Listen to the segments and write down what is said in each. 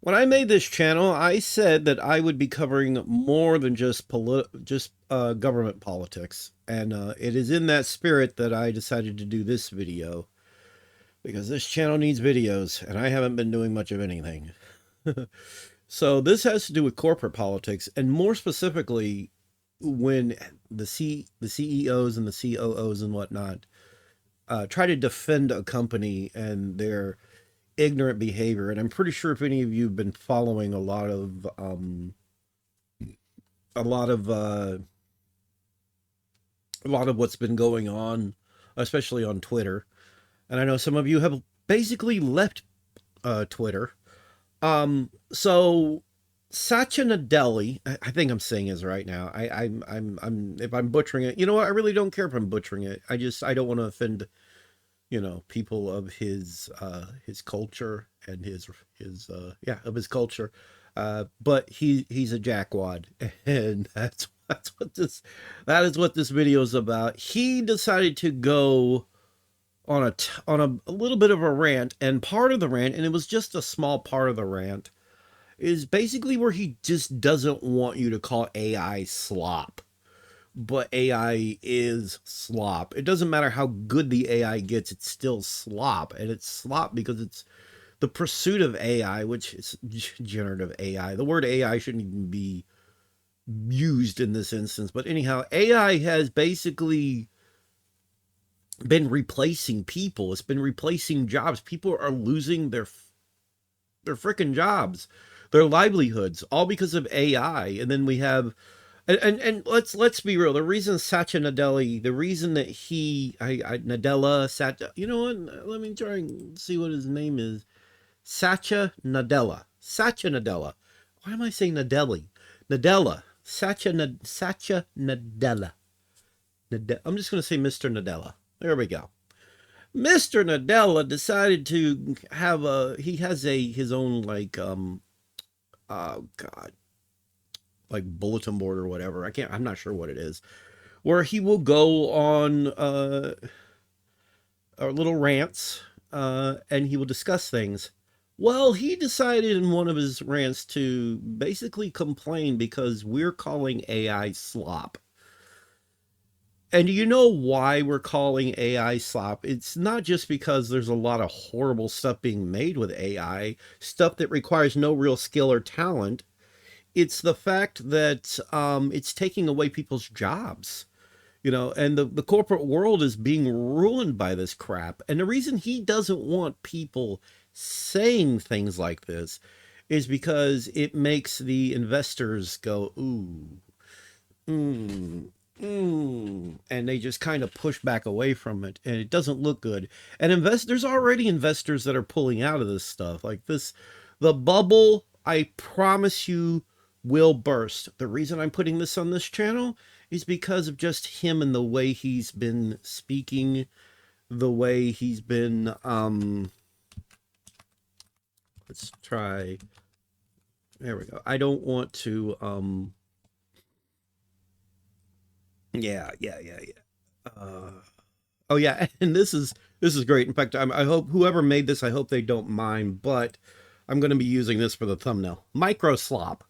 When I made this channel, I said that I would be covering more than just government politics, and it is in that spirit that I decided to do this video because this channel needs videos, and I haven't been doing much of anything. So this has to do with corporate politics, and more specifically, when the CEOs and the COOs and whatnot try to defend a company and their ignorant behavior. And I'm pretty sure if any of you have been following a lot of uh, a lot of what's been going on, especially on Twitter, and I know some of you have basically left Twitter. So Satya Nadella, I think I'm saying his right now. I'm if I'm butchering it, you know what? I really don't care if I'm butchering it. I don't want to offend, people of his culture and his of his culture. But he's a jackwad, and that is what this video is about. He decided to go on a little bit of a rant, and part of the rant, and it was just a small part of the rant, is basically where he just doesn't want you to call AI slop. But AI is slop. It doesn't matter how good the AI gets, it's still slop. And it's slop because it's the pursuit of AI, which is generative AI. The word AI shouldn't even be used in this instance. But anyhow, AI has basically been replacing people. It's been replacing jobs. People are losing their freaking jobs, their livelihoods, all because of AI. And then we have and let's be real. The reason Satya Nadella, the reason that Nadella Satya, you know what? Let me try and see what his name is. Satya Nadella. Satya Nadella. Why am I saying Nadella? Nadella. Satya Nadella. I'm just going to say Mr. Nadella. There we go. Mr. Nadella decided to have he has his own oh God, like bulletin board or whatever. I'm not sure what it is, where he will go on little rants, and he will discuss things. Well, he decided in one of his rants to basically complain because we're calling AI slop. And do you know why we're calling AI slop? It's not just because there's a lot of horrible stuff being made with AI, stuff that requires no real skill or talent. It's the fact that it's taking away people's jobs, and the corporate world is being ruined by this crap. And the reason he doesn't want people saying things like this is because it makes the investors go, ooh, and they just kind of push back away from it, and it doesn't look good. And there's already investors that are pulling out of this stuff. Like this, the bubble, I promise you, will burst. The reason I'm putting this on this channel is because of just him and the way he's been speaking, the way he's been let's try, there we go. I don't want to yeah. Oh yeah, and this is great. In fact, I hope whoever made this, I hope they don't mind, but I'm going to be using this for the thumbnail. Microslop.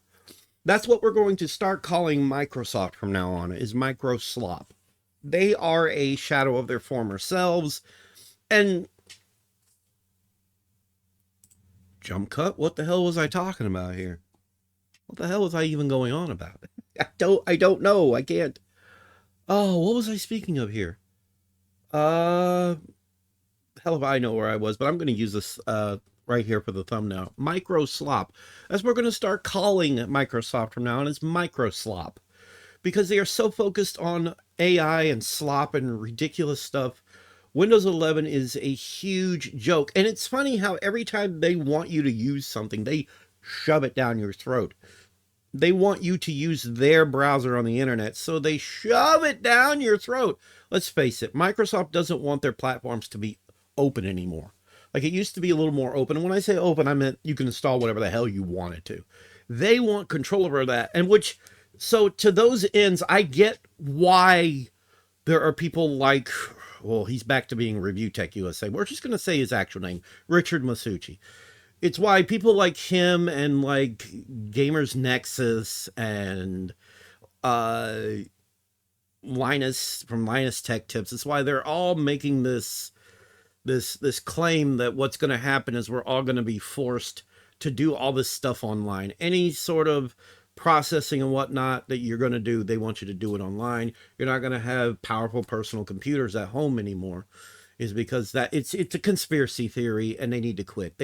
That's what we're going to start calling Microsoft from now on, is Microslop. They are a shadow of their former selves. And jump cut, what the hell was I talking about here? What the hell was I even going on about? I don't know. I can't. Oh, what was I speaking of here? Uh Hell if I know where I was, but I'm going to use this right here for the thumbnail. Microslop. That's what we're going to start calling Microsoft from now on, is Microslop, because they are so focused on AI and slop and ridiculous stuff. Windows 11 is a huge joke, and it's funny how every time they want you to use something, they shove it down your throat. They want you to use their browser on the internet, so they shove it down your throat. Let's face it, Microsoft doesn't want their platforms to be open anymore. Like, it used to be a little more open. And when I say open, I meant you can install whatever the hell you wanted to. They want control over that. So to those ends, I get why there are people like, well, he's back to being Review Tech USA. We're just going to say his actual name, Richard Masucci. It's why people like him and like Gamers Nexus and uh Linus from Linus Tech Tips. It's why they're all making this claim that what's going to happen is we're all going to be forced to do all this stuff online. Any sort of processing and whatnot that you're going to do, they want you to do it online. You're not going to have powerful personal computers at home anymore. Is because that it's a conspiracy theory and they need to quit.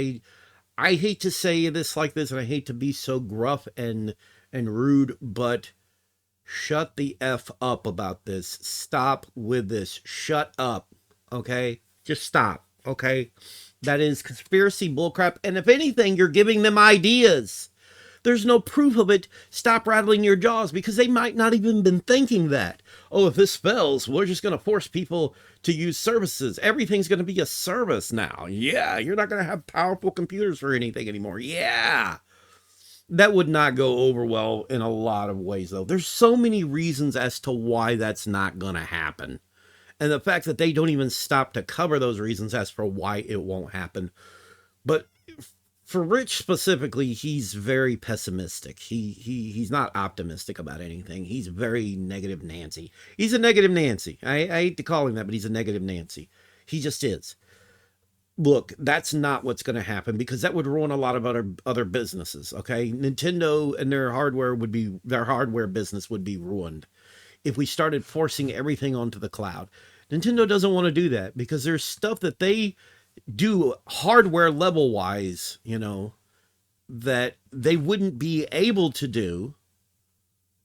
I hate to say this like this and I hate to be so gruff and rude, but shut the F up about this. Stop with this. Shut up. Okay? Just stop. Okay? That is conspiracy bullcrap. And if anything, you're giving them ideas. There's no proof of it. Stop rattling your jaws because they might not even been thinking that. Oh, if this fails, we're just going to force people to use services. Everything's going to be a service now. Yeah, you're not going to have powerful computers for anything anymore. Yeah. That would not go over well in a lot of ways, though. There's so many reasons as to why that's not going to happen. And the fact that they don't even stop to cover those reasons as for why it won't happen. But for Rich specifically, he's very pessimistic. He's not optimistic about anything. He's very negative Nancy. He's a negative Nancy. I hate to call him that, but he's a negative Nancy. He just is. Look, that's not what's going to happen because that would ruin a lot of other businesses. Okay, Nintendo and their hardware business would be ruined if we started forcing everything onto the cloud. Nintendo doesn't want to do that because there's stuff that they do hardware level wise, that they wouldn't be able to do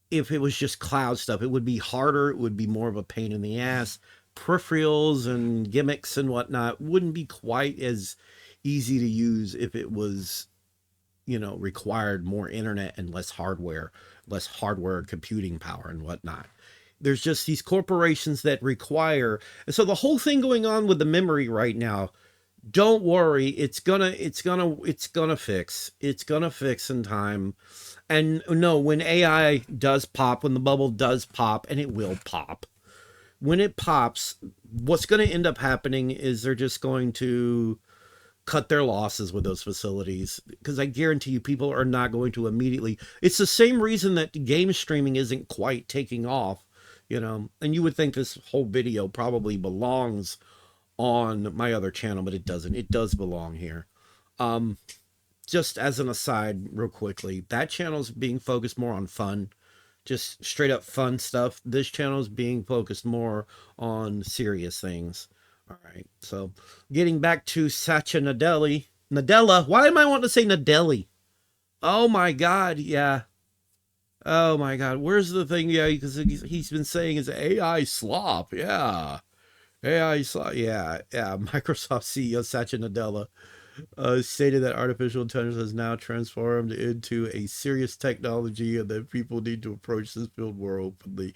if it was just cloud stuff. It would be harder. It would be more of a pain in the ass. Peripherals and gimmicks and whatnot wouldn't be quite as easy to use if it was, required more internet and less hardware computing power and whatnot. There's just these corporations that require, and so the whole thing going on with the memory right now, don't worry, it's gonna fix. It's gonna fix in time. And no, when AI does pop, when the bubble does pop, and it will pop, when it pops, what's going to end up happening is they're just going to cut their losses with those facilities, because I guarantee you people are not going to immediately. It's the same reason that game streaming isn't quite taking off, and you would think this whole video probably belongs on my other channel, but it doesn't. It does belong here. Just as an aside real quickly, that channel's being focused more on fun, just straight up fun stuff. This channel is being focused more on serious things. All right, so getting back to Satya Nadella. Why am I wanting to say Nadella? Oh my God, yeah. Oh my God, where's the thing? Yeah, because he's been saying is AI slop. Yeah, AI slop. Yeah. Microsoft CEO Satya Nadella stated that artificial intelligence has now transformed into a serious technology and that people need to approach this field more openly.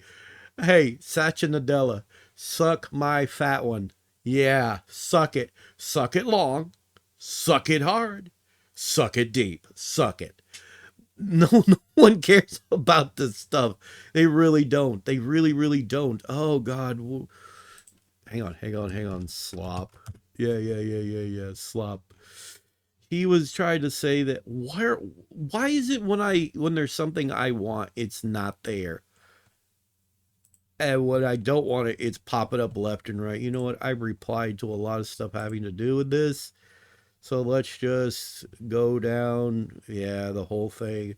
Hey, Satya Nadella, suck my fat one. Yeah, suck it. Suck it long. Suck it hard. Suck it deep. Suck it. No one cares about this stuff. They really don't. They really, really don't. Oh, God. Hang on. Slop. Yeah. Slop. He was trying to say that why is it when there's something I want, it's not there? And when I don't want it, it's popping up left and right. You know what? I've replied to a lot of stuff having to do with this. So let's just go down. Yeah, the whole thing.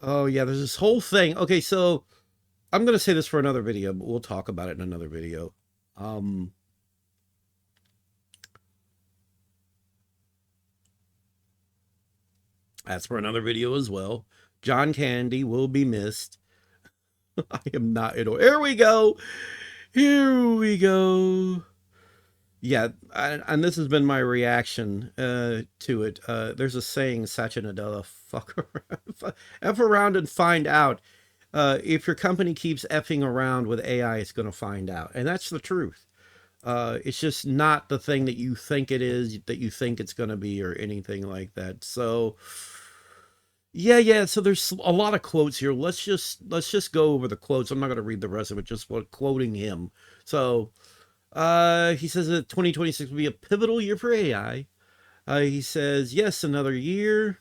Oh, yeah, there's this whole thing. Okay, so I'm going to say this for another video, but we'll talk about it in another video. That's for another video as well. John Candy will be missed. I am not at all. Here we go. Yeah, and this has been my reaction to it. There's a saying, Satya Nadella, fuck around, F around and find out. If your company keeps effing around with AI, it's going to find out. And that's the truth. It's just not the thing that you think it is, that you think it's going to be, or anything like that. So yeah. So there's a lot of quotes here. Let's just go over the quotes. I'm not going to read the rest of it, just quoting him. So he says that 2026 will be a pivotal year for AI. He says, yes, another year.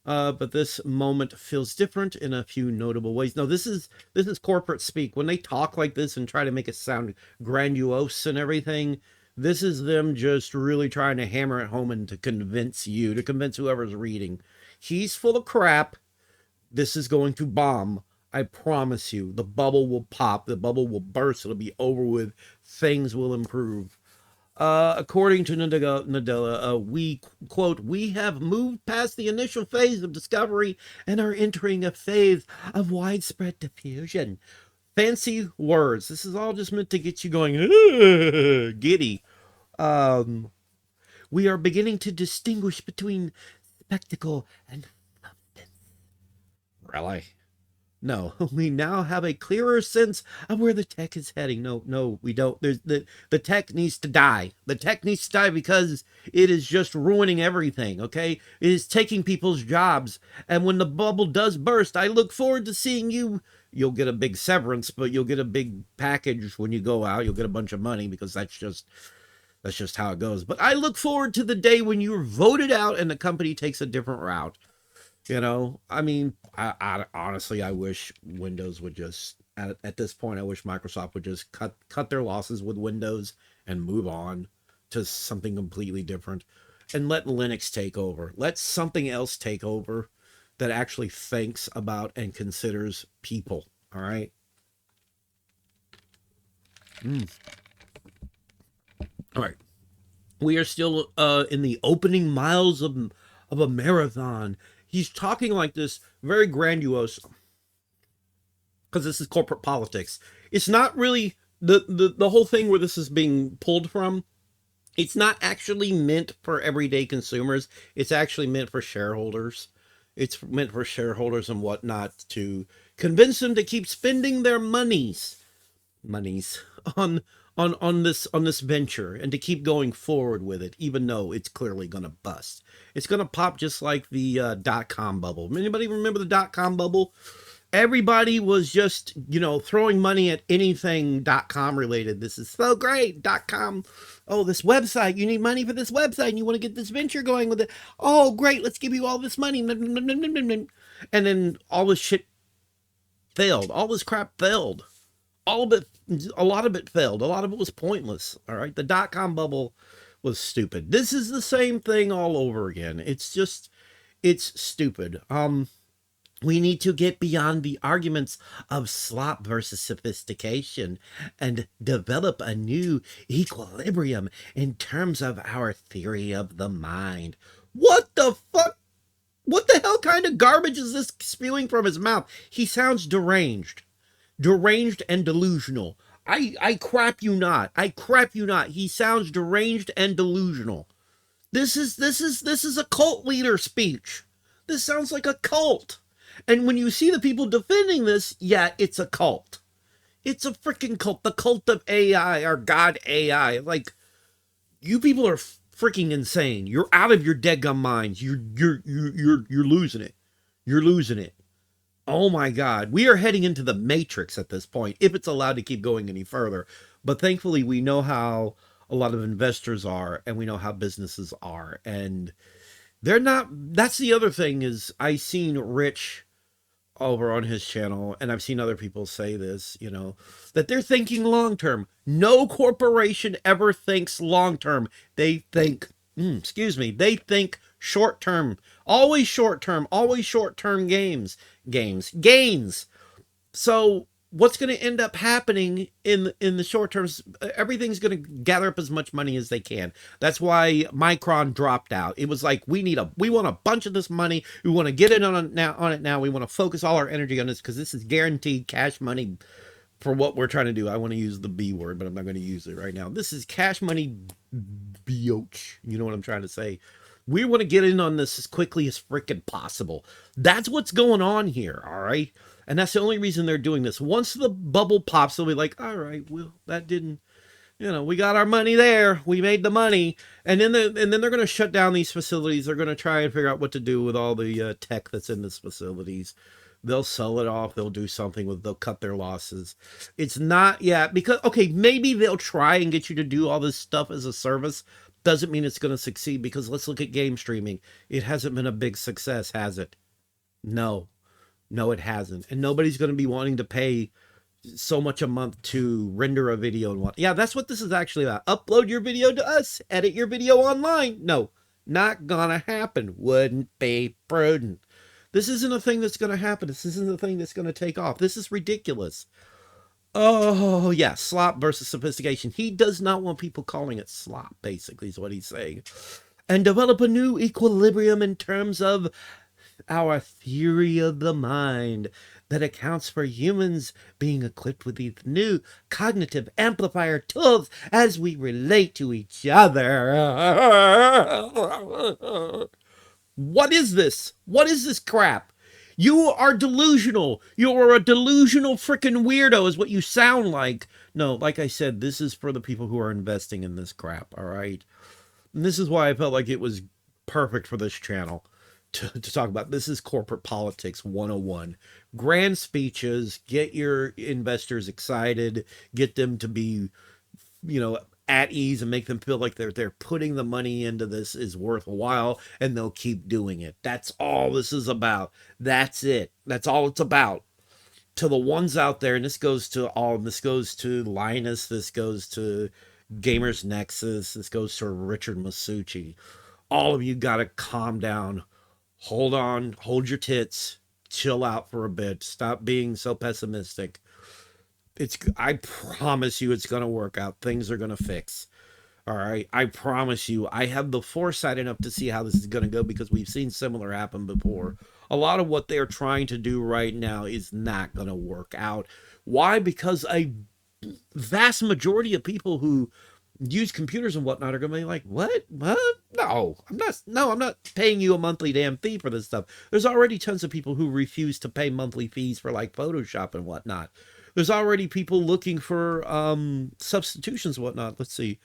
But this moment feels different in a few notable ways. No, this is corporate speak. When they talk like this and try to make it sound grandiose and everything, this is them just really trying to hammer it home and to convince you, to convince whoever's reading. He's full of crap. This is going to bomb. I promise you. The bubble will pop. The bubble will burst. It'll be over with. Things will improve. According to Nadella, we, quote, we have moved past the initial phase of discovery and are entering a phase of widespread diffusion. Fancy words. This is all just meant to get you going, giddy. Um, we are beginning to distinguish between spectacle and substance. Really? No, we now have a clearer sense of where the tech is heading. No, no, we don't. There's the tech needs to die. The tech needs to die because it is just ruining everything, okay? It is taking people's jobs. And when the bubble does burst, I look forward to seeing you. You'll get a big severance, but you'll get a big package when you go out. You'll get a bunch of money because that's just how it goes. But I look forward to the day when you're voted out and the company takes a different route. I mean, I honestly, I wish Windows would just at this point, I wish Microsoft would just cut their losses with Windows and move on to something completely different, and let Linux take over. Let something else take over that actually thinks about and considers people. All right. All right. We are still in the opening miles of a marathon. He's talking like this, very grandiose, because this is corporate politics. It's not really the whole thing where this is being pulled from. It's not actually meant for everyday consumers. It's actually meant for shareholders. It's meant for shareholders and whatnot to convince them to keep spending their monies on on this venture, and to keep going forward with it, even though it's clearly going to bust. It's going to pop just like the dot-com bubble. Anybody remember the dot-com bubble? Everybody was just, throwing money at anything .com related. This is so great. .com. Oh, this website. You need money for this website and you want to get this venture going with it. Oh, great. Let's give you all this money. And then all this shit failed. All this crap failed. All of it, a lot of it failed. A lot of it was pointless. All right. The .com bubble was stupid. This is the same thing all over again. It's stupid. We need to get beyond the arguments of slop versus sophistication and develop a new equilibrium in terms of our theory of the mind. What the fuck? What the hell kind of garbage is this spewing from his mouth? He sounds deranged. Deranged and delusional. I crap you not. I crap you not. He sounds deranged and delusional. This is a cult leader speech. This sounds like a cult. And when you see the people defending this, yeah, it's a cult. It's a freaking cult. The cult of AI, or God AI. Like, you people are freaking insane. You're out of your deadgum minds. You're losing it. You're losing it. Oh my God. We are heading into the Matrix at this point, if it's allowed to keep going any further. But thankfully, we know how a lot of investors are, and we know how businesses are. And they're not, that's the other thing is I seen Rich over on his channel, and I've seen other people say this, that they're thinking long term. No corporation ever thinks long term. They think, they think short term. Always short term. Always short term gains. So what's going to end up happening in the short term? Everything's going to gather up as much money as they can. That's why Micron dropped out. It was like, we want a bunch of this money. We want to get it on it now. We want to focus all our energy on this because this is guaranteed cash money for what we're trying to do. I want to use the B word, but I'm not going to use it right now. This is cash money bioch. You know what I'm trying to say? We want to get in on this as quickly as freaking possible. That's what's going on here, all right? And that's the only reason they're doing this. Once the bubble pops, they'll be like, all right, well, that didn't, we got our money there. We made the money. And then they're going to shut down these facilities. They're going to try and figure out what to do with all the tech that's in these facilities. They'll sell it off. They'll do something they'll cut their losses. It's not, because, okay, maybe they'll try and get you to do all this stuff as a service. Doesn't mean it's going to succeed, because let's look at game streaming. It hasn't been a big success, has it? No. No, it hasn't. And nobody's going to be wanting to pay so much a month to render a video and what. Yeah, that's what this is actually about. Upload your video to us, edit your video online. No, not gonna happen. Wouldn't be prudent. This isn't a thing that's gonna happen. This isn't a thing that's gonna take off. This is ridiculous. Oh, yeah, slop versus sophistication. He does not want people calling it slop, basically, is what he's saying. And develop a new equilibrium in terms of our theory of the mind that accounts for humans being equipped with these new cognitive amplifier tools as we relate to each other. What is this? What is this crap? You are delusional. You are a delusional freaking weirdo, is what you sound like. No, like I said, this is for the people who are investing in this crap, all right? And this is why I felt like it was perfect for this channel to talk about. This is corporate politics 101. Grand speeches, get your investors excited, get them to be, at ease, and make them feel like they're putting the money into this is worthwhile, and they'll keep doing it. That's all this is about. That's it. That's all it's about. To the ones out there, and this goes to Linus, this goes to Gamers Nexus, this goes to Richard Masucci. All of you got to calm down. Hold on, hold your tits, chill out for a bit. Stop being so pessimistic. I promise you it's going to work out. Things are going to fix. All right. I promise you. I have the foresight enough to see how this is going to go, because we've seen similar happen before. A lot of what they're trying to do right now is not going to work out. Why? Because a vast majority of people who use computers and whatnot are going to be like, what? No, I'm not paying you a monthly damn fee for this stuff. There's already tons of people who refuse to pay monthly fees for like Photoshop and whatnot. There's already people looking for substitutions and whatnot. Let's see.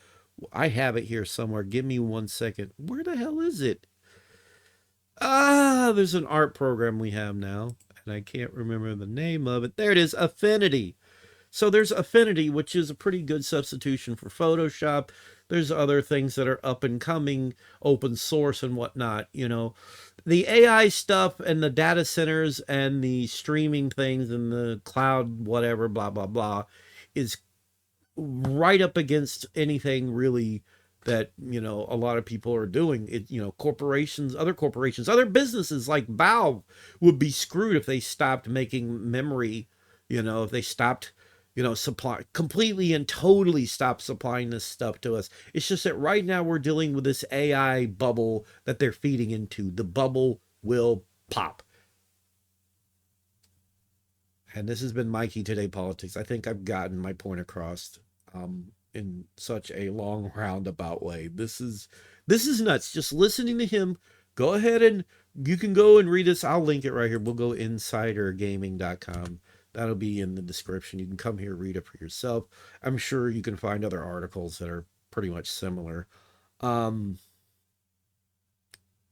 I have it here somewhere. Give me 1 second. Where the hell is it? There's an art program we have now, and I can't remember the name of it. There it is, Affinity. So there's Affinity, which is a pretty good substitution for Photoshop. There's other things that are up and coming, open source and whatnot. The AI stuff and the data centers and the streaming things and the cloud, whatever, blah, blah, blah, is right up against anything really that, a lot of people are doing. Corporations, other businesses like Valve would be screwed if they stopped making memory, if they stopped supply completely and totally stop supplying this stuff to us. It's just that right now we're dealing with this AI bubble that they're feeding into. The bubble will pop. And this has been Mikey Today Politics. I think I've gotten my point across in such a long roundabout way. This is nuts. Just listening to him. Go ahead and you can go and read this. I'll link it right here. We'll go insidergaming.com. That'll be in the description. You can come here, read it for yourself. I'm sure you can find other articles that are pretty much similar.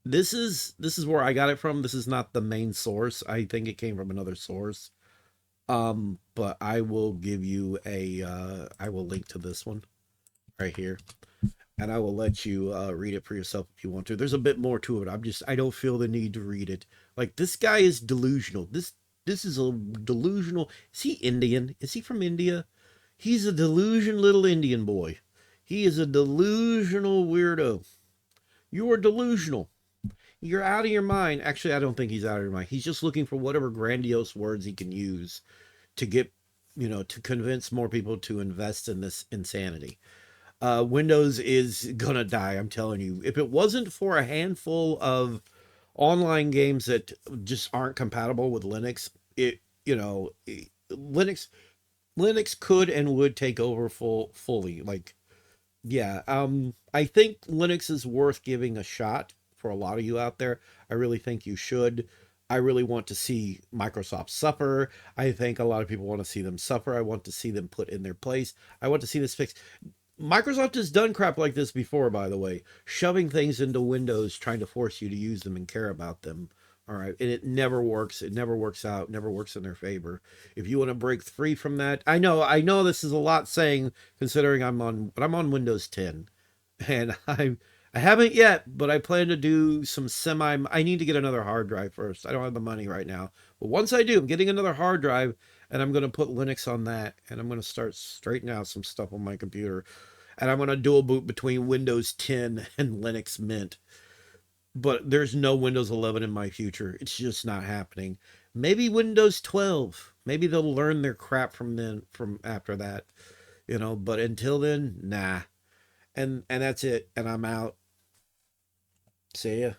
This is where I got it from. This is not the main source. I think it came from another source. But I will give you I will link to this one right here, and I will let you read it for yourself if you want to. There's a bit more to it. I don't feel the need to read it. Like, this guy is delusional. This is a delusional. Is he Indian? Is he from India? He's a delusional little Indian boy. He is a delusional weirdo. You are delusional. You're out of your mind. Actually, I don't think he's out of your mind. He's just looking for whatever grandiose words he can use to get, to convince more people to invest in this insanity. Windows is gonna die, I'm telling you. If it wasn't for a handful of online games that just aren't compatible with Linux, Linux could and would take over fully. Like, yeah, I think Linux is worth giving a shot for a lot of you out there. I really think you should. I really want to see Microsoft suffer. I think a lot of people want to see them suffer. I want to see them put in their place. I want to see this fixed. Microsoft has done crap like this before, by the way, shoving things into Windows, trying to force you to use them and care about them. All right. And it never works. It never works out, never works in their favor. If you want to break free from that, I know this is a lot saying, considering I'm on Windows 10. and I haven't yet, but I plan to do some semi. I need to get another hard drive first. I don't have the money right now, but once I do, I'm getting another hard drive, and I'm going to put Linux on that, and I'm going to start straightening out some stuff on my computer, and I'm going to dual boot between Windows 10 and Linux Mint. But there's no Windows 11 in my future. It's just not happening. Maybe Windows 12. Maybe they'll learn their crap from then, from after that, But until then, nah. And that's it. And I'm out. See ya.